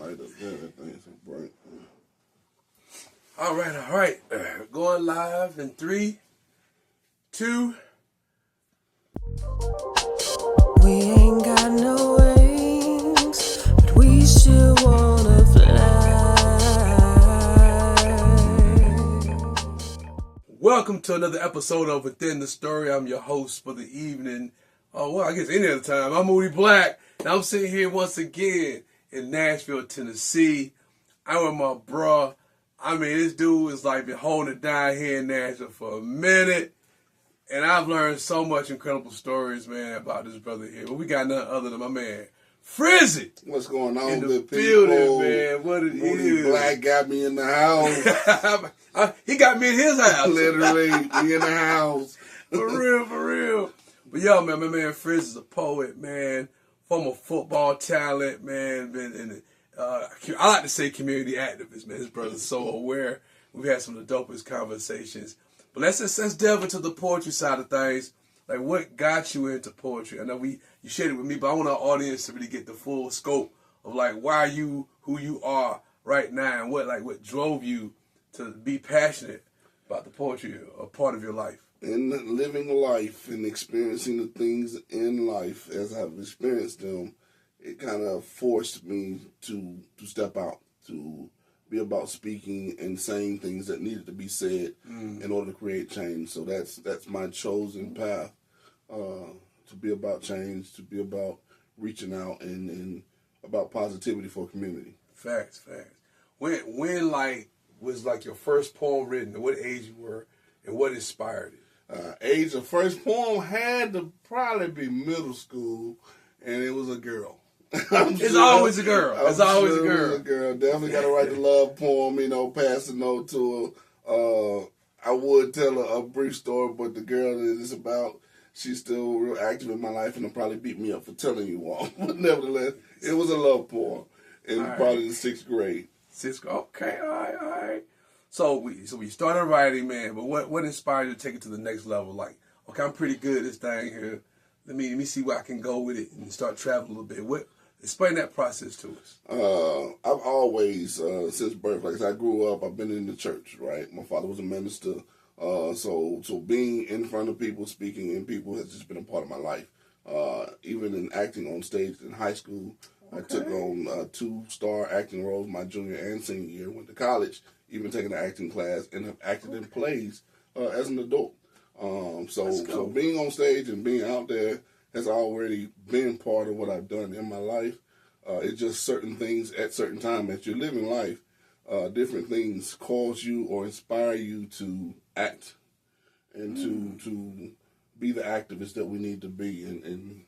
light up there. That thing's so bright. All right. Going live in 3, 2. We ain't got no wings, but we still wanna fly. Welcome to another episode of Within the Story. I'm your host for the evening. Oh, well, I guess any other time. I'm Moody Black, and I'm sitting here once again in Nashville, Tennessee. I'm with my bruh. I mean, this dude has like been holding it down here in Nashville for a minute. And I've learned so much incredible stories, man, about this brother here. But we got none other than my man, FRIZZY. What's going on, in the good building, people? man. What it Moody is. Black got me in the house. He got me in his house. Literally, me in the house. For real. But yo, man, my man FRIZZY is a poet, man. Former football talent, man. Been in the, I like to say community activist, man. His brother's so aware. We've had some of the dopest conversations. But let's delve into the poetry side of things. Like, what got you into poetry? I know you shared it with me, but I want our audience to really get the full scope of like why you who you are right now and what drove you to be passionate about the poetry, a part of your life. In living life and experiencing the things in life as I've experienced them, it kind of forced me to step out, to be about speaking and saying things that needed to be said in order to create change. So that's my chosen path, to be about change, to be about reaching out and about positivity for community. Facts. When like was like your first poem written? At what age you were, and what inspired it? Age of first poem had to probably be middle school, and it was a girl. It's always a girl. It's always a girl. It was a girl. Definitely got to write the love poem, pass the note to her. I would tell her a brief story, but the girl that it's about, she's still real active in my life, and will probably beat me up for telling you all. But nevertheless, it was a love poem in probably the 6th grade. Okay, all right. So we started writing, man. But what inspired you to take it to the next level? Like, okay, I'm pretty good at this thing here. Let me see where I can go with it and start traveling a little bit. Explain that process to us. I've always, since birth, like I said, I grew up, I've been in the church, right? My father was a minister. So being in front of people, speaking in people has just been a part of my life. Even in acting on stage in high school, okay. I took on 2-star acting roles my junior and senior year. Went to college, even taking an acting class, and have acted in plays as an adult. So being on stage and being out there has already been part of what I've done in my life. It's just certain things at certain times as you're living life, different things cause you or inspire you to act and to be the activist that we need to be. And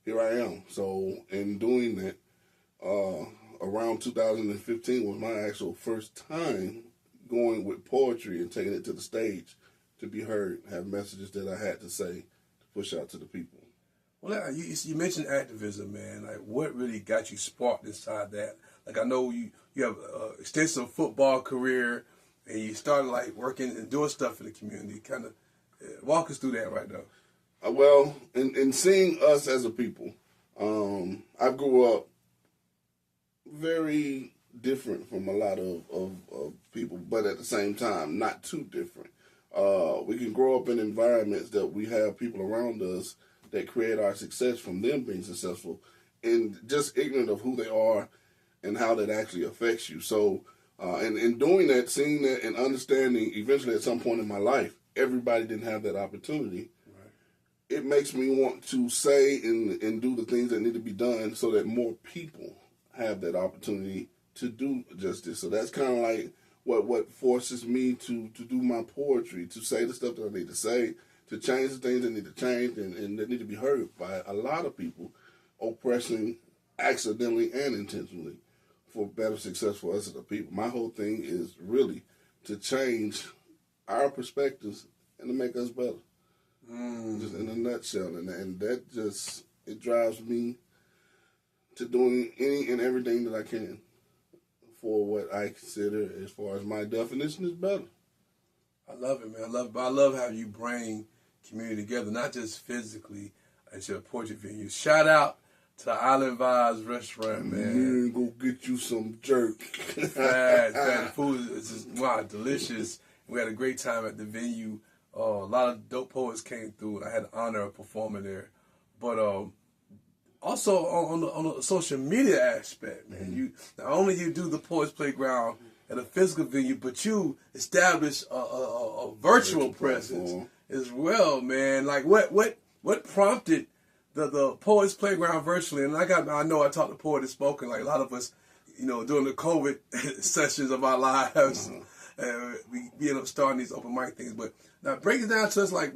here I am. So in doing that, around 2015 was my actual first time going with poetry and taking it to the stage to be heard, have messages that I had to say to push out to the people. Well, you mentioned activism, man. Like, what really got you sparked inside that? Like, I know you have an extensive football career, and you started like working and doing stuff for the community. Kind of walk us through that right now. Well, in seeing us as a people, I grew up very different from a lot of people, but at the same time, not too different. We can grow up in environments that we have people around us that create our success from them being successful and just ignorant of who they are and how that actually affects you. So, and in doing that, seeing that and understanding eventually at some point in my life, everybody didn't have that opportunity. Right. It makes me want to say and do the things that need to be done so that more people have that opportunity to do justice. So that's kind of like what forces me to do my poetry, to say the stuff that I need to say, to change the things that need to change and that need to be heard by a lot of people, oppressing accidentally and intentionally for better success for us as a people. My whole thing is really to change our perspectives and to make us better. Just in a nutshell. And that just, it drives me to doing any and everything that I can for what I consider as far as my definition is better. I love it, man. I love how you bring community together, not just physically at your poetry venue. Shout out to the Island Vibes restaurant, man. Man, go get you some jerk. Fat. The food is just delicious. We had a great time at the venue. A lot of dope poets came through, and I had the honor of performing there. But also on the social media aspect, man, you not only you do the Poets Playground at a physical venue, but you establish a virtual presence as well, man. Like what prompted the Poets Playground virtually? And I know I talked to Poet and Spoken, like a lot of us, during the COVID sessions of our lives, we ended up starting these open mic things. But now break it down to us, like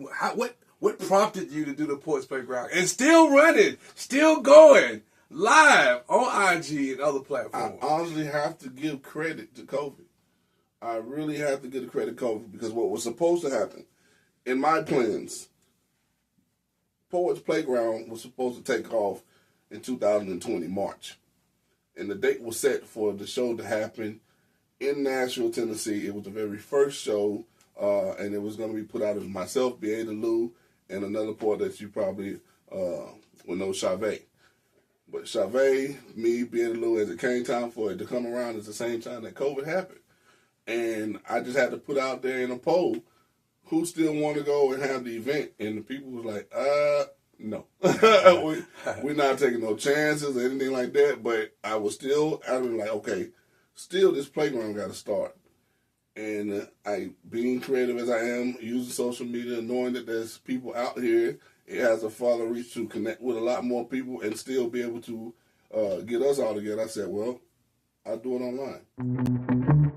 what prompted you to do the Poets Playground and still running, still going live on IG and other platforms? I honestly have to give credit to COVID. I really have to give the credit to COVID, because what was supposed to happen in my plans, Poets Playground was supposed to take off in 2020 March, and the date was set for the show to happen in Nashville, Tennessee. It was the very first show, and it was going to be put out as myself, Beata Lou, and another poet that you probably will know, Chavez. But Chavez, me, Beata Lou, as it came time for it to come around at the same time that COVID happened. And I just had to put out there in a poll, who still want to go and have the event? And the people was like, no. We're not taking no chances or anything like that. But I was like, okay, still this playground got to start. And I, being creative as I am, using social media, knowing that there's people out here, it has a farther reach to connect with a lot more people and still be able to get us all together. I said, well, I'll do it online.